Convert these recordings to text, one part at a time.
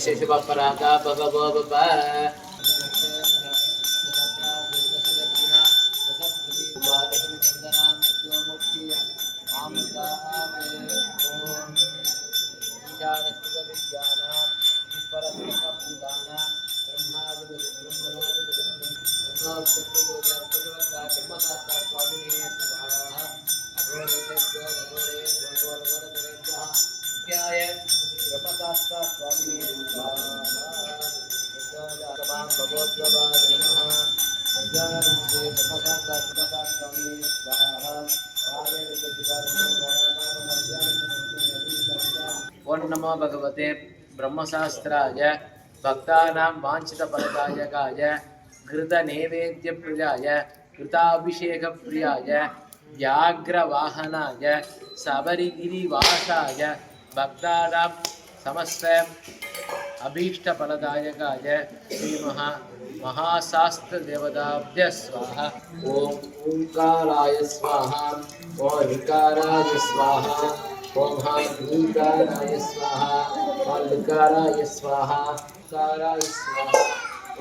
शेषपराधा भगवब ओं नमो भगवते ब्रह्मशास्त्राय भक्तानां वाञ्छितफलदायकाय घृतनैवेद्यप्रियाय घृताभिषेकप्रियाय व्याघ्रवाहनाय सबरिगिरिवासाय भक्तानां समस्त अभीष्टफलदायकाय महाशास्त्रदेवताभ्य स्वाहा। ओम ओंकाराय स्वाहा, ओम ऋकाराय स्वाहा, ओम ह्रीकाराय स्वाहा, ओम लकाराय स्वाहा, काराय स्वाहा,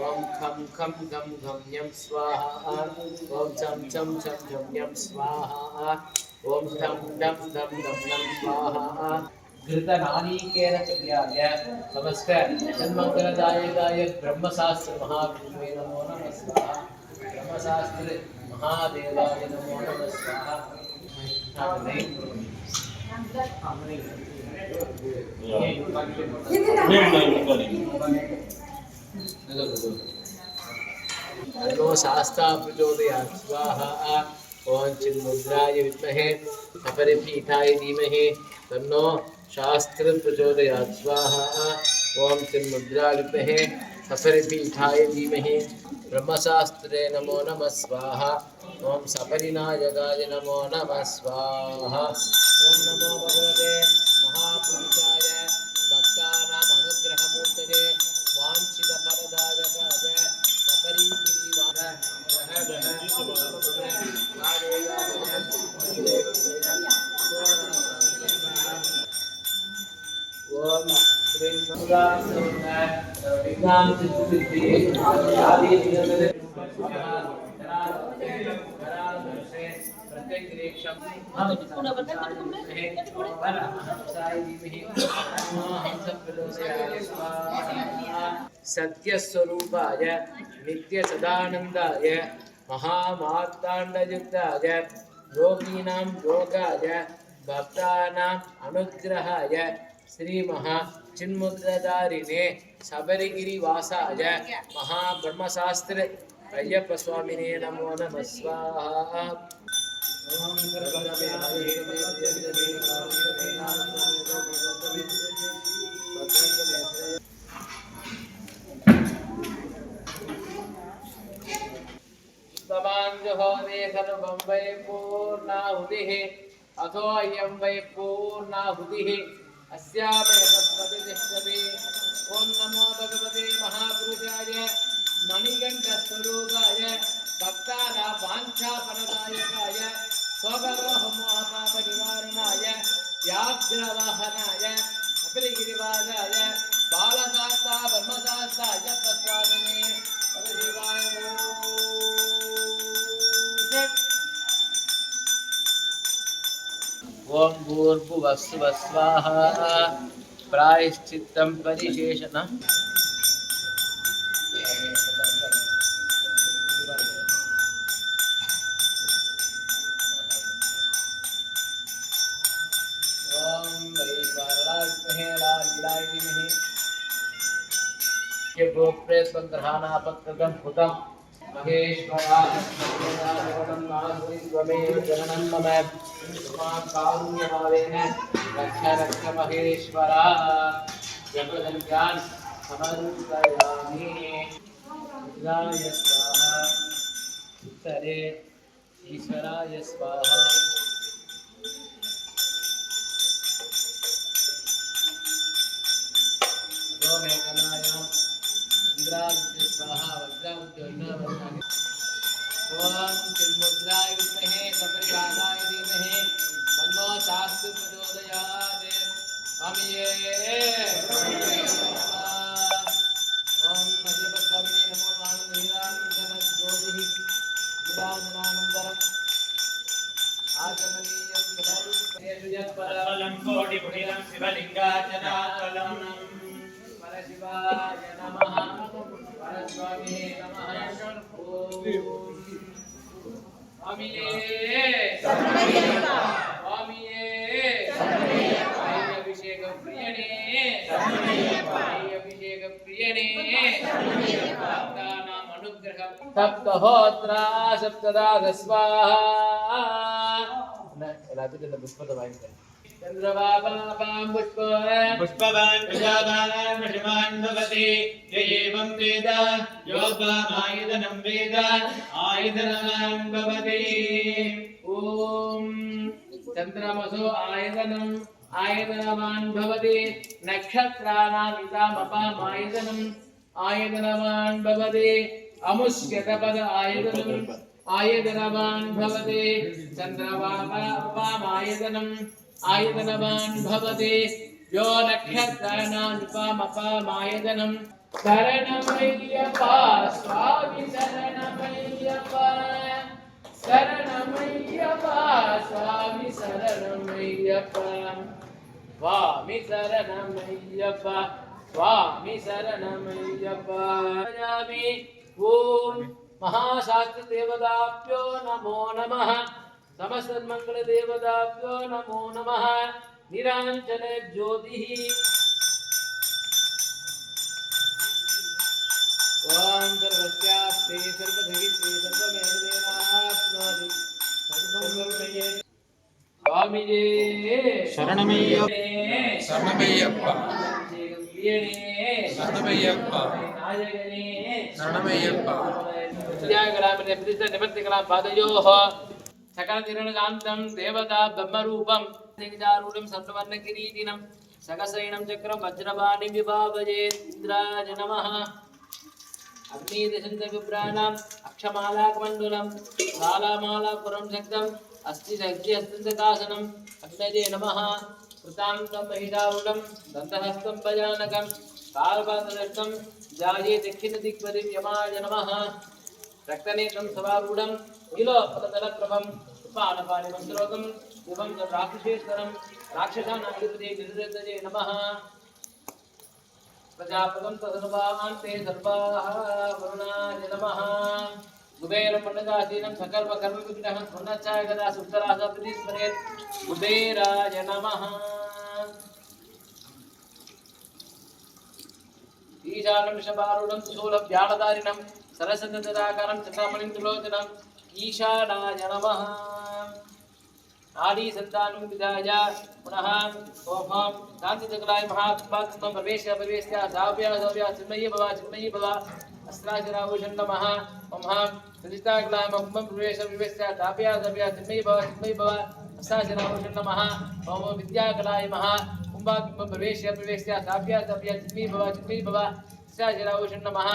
ओम खम खम गम गम यम स्वाहा, ओम चम चम चम झम यम स्वाहा, ओम धम धम धम धम यम स्वाहा। घृतनालीकेन प्रियाय समस्त जन्मंगलदायकाय ब्रह्मशास्त्र महाविष्णुवे नमो नमः स्वाहा। ब्रह्मशास्त्र महादेवाय नमो नमः स्वाहा। तन्नो शास्ता प्रचोदयात् स्वाहा। ओं चिन्मुद्राय विद्महे अपरिपीठाय धीमहि तन्नो शास्त्र प्रचोदयात् स्वाहा। ओं चिन्मुद्राय विद्महे अपरिपीठाय धीमहि ब्रह्मशास्त्रे नमो नमः स्वाहा। ओं सपरिनायकाय नमो नमः स्वाहा। ओं नमो भगवते महापुरुषाय भक्तानाम् अनुग्रहमूर्तये वाञ्छितफलदायकाय सपरिगिरिवासाय ओम श्री विज्ञान सिद्धि आदि सत्य स्वरूपाय नित्य सदानंदाय महामार्तांडयुक्ताय योगीनां योगाय भक्तानाम् अनुग्रहाय श्री महा चिन्मुद्राधारिणे सबरिगिरिवासाय महाब्रह्मशास्त्र अय्यप्प स्वामिने नमो नमः स्वाहा। वै पूर्णाहुतिः अथो अयं वै पूर्णाहुतिः अस्यामेव प्रतिष्ठते। ओं नमो भगवते महापुरुषाय मणिकण्ठस्वरूपाय भक्तानां वाञ्छाफलदायकाय स्वगरोहमोहपापनिवारणाय व्याघ्रवाहनाय कपिलगिरिवासाय बालशास्ता ब्रह्मशास्त्राय स्वामिने परशिवाय ओम भूर्भुवस्सुवः स्वाहा। प्रायश्चित्तं परिशेषण गोप्रेस्वग्रहाणापत्रकं भूतं महेश्वराजनं माधुरीत्वमेव जननं मम मां कारुण्यभावेन रक्ष रक्ष महेश्वरा। जपदन्त्यान् समर्पयामि। रुद्राय स्वाहा, उत्तरे ईश्वराय स्वाहा। चिन्मुद्राय विद्महे सपरिवाराय धीमहि तन्नो शास्त्र प्रचोदयात्। हम ये परमलं कोटिपुटिलं शिवलिङ्गाचनातलं परशिवाय नमः परस्वामिने नमः स्वामिये स्वामिये अभिषेक प्रियणे अभिषेक प्रियणे भक्तानाम् अनुग्रहं सप्तहोत्रा सप्तदाः स्वाहा चंद्रबाबां पुष्पवान् प्रजावान् वृषभान् भवति य एवं वेद योगमायुधनं वेद आयुधनवान् भवति ॐ चन्द्रमसो आयतनम् आयतनवान् भवति नक्षत्राणामितामपामायतनम् आयतनवान् भवति अमुष्यतपद आयतनम् आयतनवान् भवति चन्द्रवापामायतनम् आयतनवान् भवति यो नक्षत्राणानुपामपामायतनम् शरणमय्यप्पा स्वामी शरणमय्यप्पा शरणमय्यप्पा स्वामी शरणमय्यप्पा स्वामी शरणमय्यप्पा स्वामी शरणमय्यप्पा ओम महाशास्त्र देवताभ्यो नमो नमः समस्त मंगल देवताभ्यो नमो नमः निरांजन ज्योतिः ओम सर्वस्यास्ते सर्वधरित्रे सर्वमेवेनाप्नोति सर्वमङ्गलमये स्वामिये शरणमय्यप्पा शरणमय्यप्पा शरणमय्यप्पा नायकने शरणमय्यप्पा विद्याकरामने प्रतिष्ठा निवर्तिकराम पादयोः सकलतिरणकान्तं देवता ब्रह्मरूपं सिंहारूढं सर्ववर्णकिरीटिनं सकसैनं चक्रं वज्रपाणिं विभावये इन्द्राय नमः अग्निदशन्तविप्राणाम् अक्षमालाकमण्डलं मालामालापुरं शक्तम् अस्ति शक्ति हस्तकासनम् अग्नये नमः कृतान्तं महिषारूढं दन्तहस्तं भजानकं कालपात्रदष्टं जाये दक्षिणदिक्पदिं यमाय नमः रक्तनेत्रं सभारूढं नीलोत्पलतलप्रभं उपानपानिमन्त्रोगं शिवं च राक्षसेश्वरं राक्षसानाधिपते गिरिधरे नमः प्रजापदं तदनुभावान्ते सर्वाः वरुणाय नमः कुबेरं पण्डदासीनं सकर्मकर्मविघ्नः स्वर्णच्छाय गदा सुन्दरासपति स्मरेत् कुबेराय नमः ईशानं वृषभारूढं त्रिशूलं व्याळधारिणं सरसन्ददाकारं चन्द्रमणिं त्रिलोचनं ईशानाय नमः आदि संतानं विदाय पुनः ओम कांतिजगलाय महात्मात्म प्रवेश्य साव्या चिन्मयी भव अस्त्राजराभूषण नमः ओम सदिष्टागलाय मह्मं प्रवेश्य ताप्या चिन्मयी भव अस्त्राजराभूषण नमः ओम विद्याकलाय महा कुंभात्म प्रवेश्य ताप्या चिन्मयी भव अस्त्राजराभूषण नमः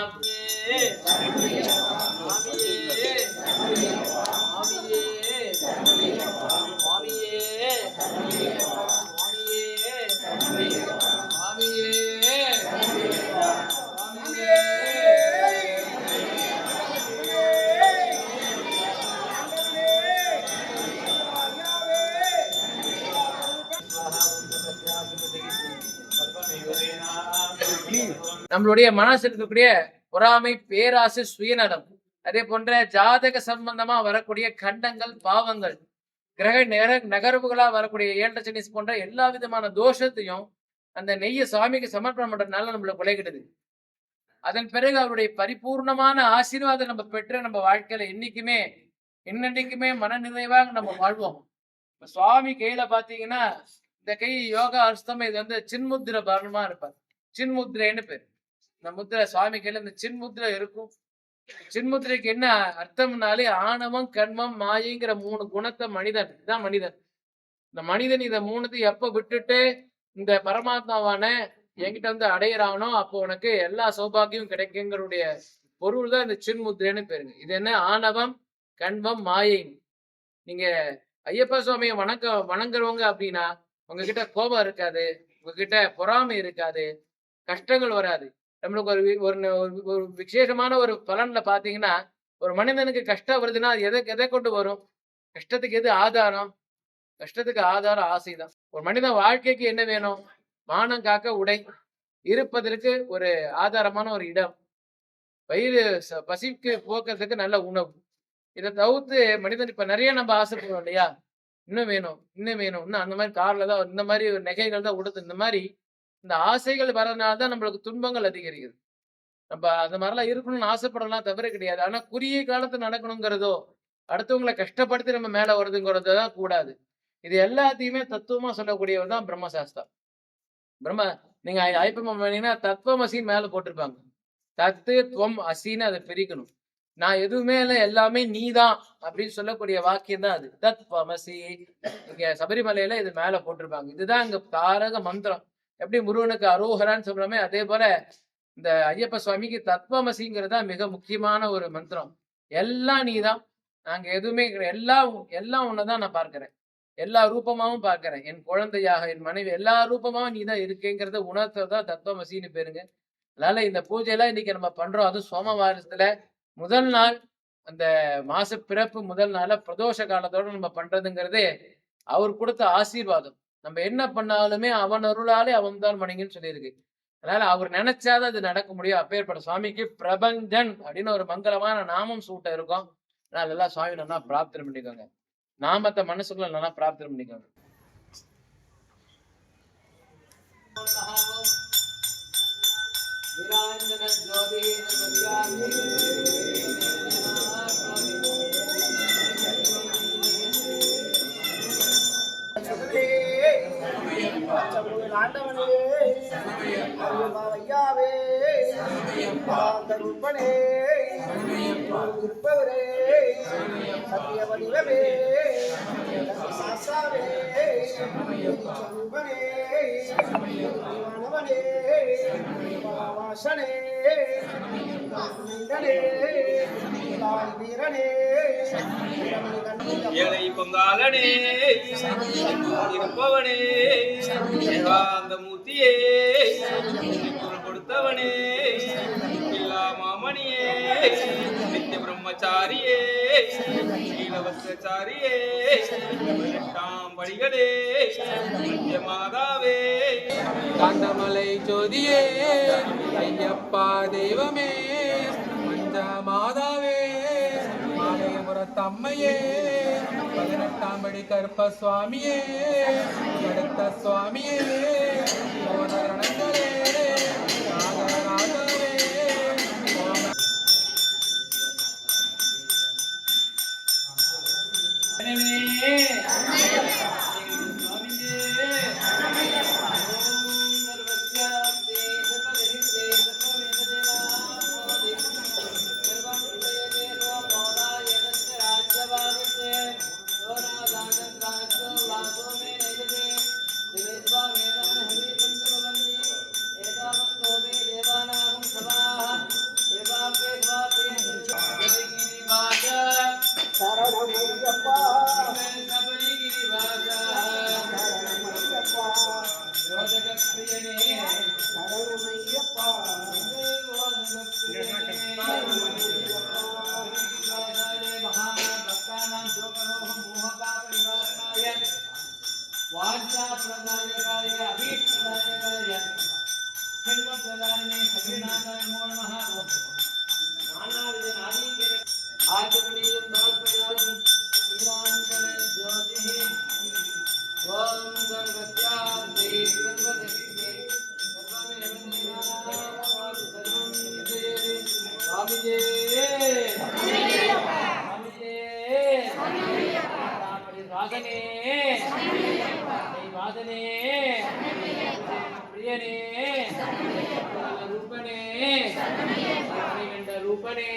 நம்மளுடைய மனசு இருக்கக்கூடிய பொறாமை பேராசை சுயநலம் அதே போன்ற ஜாதக சம்பந்தமா வரக்கூடிய கண்டங்கள் பாவங்கள் கிரக நகர்வுகளா வரக்கூடிய ஏழரை போன்ற எல்லா விதமான தோஷத்தையும் அந்த நெய்ய சுவாமிக்கு சமர்ப்பணம் பண்றதுனால நம்மள குலைகிடுது. அதன் பிறகு அவருடைய பரிபூர்ணமான ஆசீர்வாதம் நம்ம பெற்று நம்ம வாழ்க்கையில இன்னைக்குமே மன நிறைவாக நம்ம வாழ்வோம். இப்ப சுவாமி கையில பாத்தீங்கன்னா இந்த கை யோகா அர்த்தம் இது வந்து சின்முத்திர பரணமா இருப்பார். சின்முத்திரைன்னு பேர். இந்த முத்திரை சுவாமி கையில இந்த சின்முத்திரை இருக்கும். சின்முத்திரைக்கு என்ன அர்த்தம்னாலே ஆணவம் கண்மம் மாயைங்கிற 3 குணத்தை மனிதன் இதுதான் மனிதன். இந்த மனிதன் இதை 3 எப்ப விட்டுட்டு இந்த பரமாத்மாவான என்கிட்ட வந்து அடையிறானோ அப்போ உனக்கு எல்லா சௌபாகியம் கிடைக்குங்கிறடைய பொருள் தான் இந்த சின்முத்திரைன்னு பேருங்க. இது என்ன ஆணவம் கண்மம் மாயை. நீங்க ஐயப்ப சுவாமியை வணங்குறவங்க அப்படின்னா உங்ககிட்ட கோபம் இருக்காது, உங்ககிட்ட பொறாமை இருக்காது, கஷ்டங்கள் வராது. நம்மளுக்கு ஒரு விசேஷமான ஒரு பலன்ல பாத்தீங்கன்னா ஒரு மனிதனுக்கு கஷ்டம் வருதுன்னா அது எதை கொண்டு வரும்? கஷ்டத்துக்கு எது ஆதாரம்? கஷ்டத்துக்கு ஆதாரம் ஆசைதான். ஒரு மனித வாழ்க்கைக்கு என்ன வேணும்? மானம் காக்க உடை, இருப்பதற்கு ஒரு ஆதாரமான ஒரு இடம், வயிறு பசிக்கு போக்குறதுக்கு நல்ல உணவு. இதை தவிர்த்து மனிதன் இப்ப நிறைய நம்ம ஆசைப்படுவோம் இல்லையா? இன்னும் வேணும், இன்னும் வேணும், இன்னும் அந்த மாதிரி கார்ல தான் இந்த மாதிரி நகைகள் தான் உடுத்து, இந்த மாதிரி இந்த ஆசைகள் வரதுனால தான் நம்மளுக்கு துன்பங்கள் அதிகரிக்குது. நம்ம அந்த மாதிரிலாம் இருக்கணும்னு ஆசைப்படலாம், தவிர கிடையாது. ஆனா குறுகிய காலத்துல நடக்கணுங்கிறதோ, அடுத்தவங்களை கஷ்டப்படுத்தி நம்ம மேல வருதுங்கிறதோ தான் கூடாது. இது எல்லாத்தையுமே தத்துவமா சொல்லக்கூடியவர் தான் பிரம்மசாஸ்திரம். பிரம்ம நீங்க ஐப்பம் பண்ணீங்கன்னா தத்துவமசின்னு மேல போட்டிருப்பாங்க. தத்து துவம் அசின்னு அதை பிரிக்கணும். நான் எதுவுமே இல்லை, எல்லாமே நீதான் அப்படின்னு சொல்லக்கூடிய வாக்கியம் தான் அது. தத்வமசி. இங்க சபரிமலையில இது மேல போட்டிருப்பாங்க. இதுதான் இங்க தாரக மந்திரம். எப்படி முருகனுக்கு அரோகரான்னு சொல்றோமே, அதே போல இந்த ஐயப்ப சுவாமிக்கு தத்வமசிங்கிறது தான் மிக முக்கியமான ஒரு மந்திரம். எல்லாம் நீதான், நாங்க எதுவுமே எல்லாம் எல்லாம் ஒண்ணுதான் நான் பார்க்கிறேன், எல்லா ரூபமாவும் பார்க்கிறேன், என் குழந்தையாக என் மனைவி எல்லா ரூபமாவும் நீதான் இருக்கேங்கிறத உணர்த்ததான் தத்துவமசின்னு பேருங்க. அதனால இந்த பூஜையெல்லாம் இன்னைக்கு நம்ம பண்றோம். அதுவும் சோமவாரத்துல முதல் நாள், அந்த மாச பிறப்பு முதல் நாள பிரதோஷ காலத்தோட நம்ம பண்றதுங்கிறதே அவர் கொடுத்த ஆசீர்வாதம். நம்ம என்ன பண்ணாலுமே அவன் அருளாலே அவன் தான் மணிங்கன்னு சொல்லியிருக்கு. அதனால அவர் நினைச்சாதான் அது நடக்க முடியும். அப்பேற்பட்ட சுவாமிக்கு பிரபஞ்சன் அப்படின்னு ஒரு மங்களமான நாமம் சூட்ட இருக்கும். அதனால எல்லாம் சுவாமி நல்லா பிரார்த்தனை பண்ணிக்கோங்க. நாமத்தை மனசுக்குள்ள நல்லா பிரார்த்தனை பண்ணிக்கோங்க. ஐயாவே கருப்பனே இருப்பவரே சத்திய வடிவமே சாசாவே கருப்பனே மாணவனே வாசனே வீரனே ஏழை பொங்காலனே இருப்பவனே அந்த மூர்த்தியே குரல் கொடுத்தவனே இல்லா மாமணியே நித்திய பிரம்மச்சாரியே நீலவஸ்திரச்சாரியே 18 படிகளே நித்திய மாதாவே காந்தமலை ஜோதியே ஐயப்பா தெய்வமே மஞ்ச மாதாவே மாலையபுரத்தம்மையே 18 படி கருப்ப சுவாமியே அடுத்த சுவாமியே மோதரணங்களே நாகராஜவே ரூபனே ரூபனே